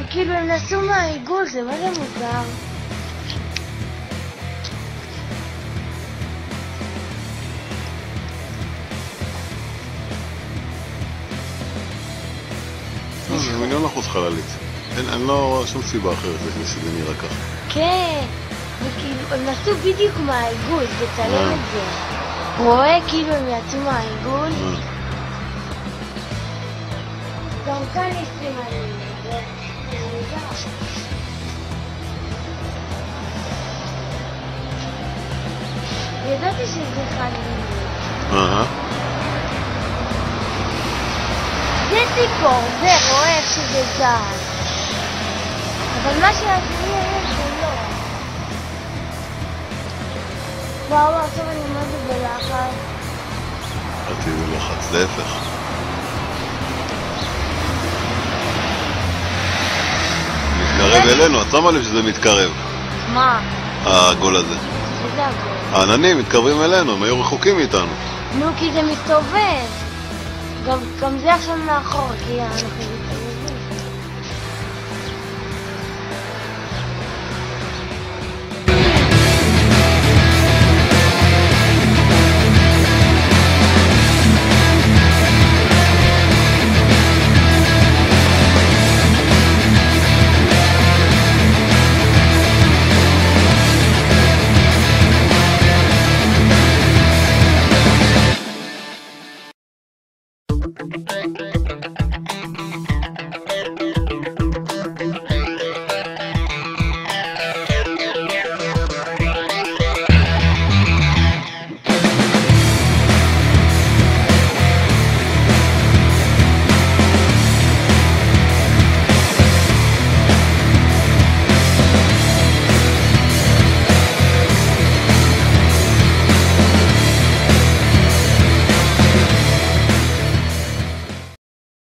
וכאילו הם נסעו מהעיגול, זה מה זה מוזר. זה מיליון אחוז חללית. אין לו שום סיבה אחרת שזה נראה ככה. כן, וכאילו הם נסעו בדיוק מהעיגול, תצלם את זה. רואה כאילו הם יצאו מהעיגול. גם כאן יש סימנים, זה מוזר. ידעתי שזה חללית. זה ציפור, זה רואה איך שזה זז. אבל מה שהשני היה זה לא. וואו, עכשיו אני מה זה בלחץ. אל תהיי בלחץ, להפך. מתקרב אלינו, את שמה לב שזה מתקרב. מה? העגול הזה. איזה עגול? העננים מתקרבים אלינו, הם היו רחוקים מאיתנו. נו, כי זה מסתובב. גם זה עכשיו מאחור, כי אנחנו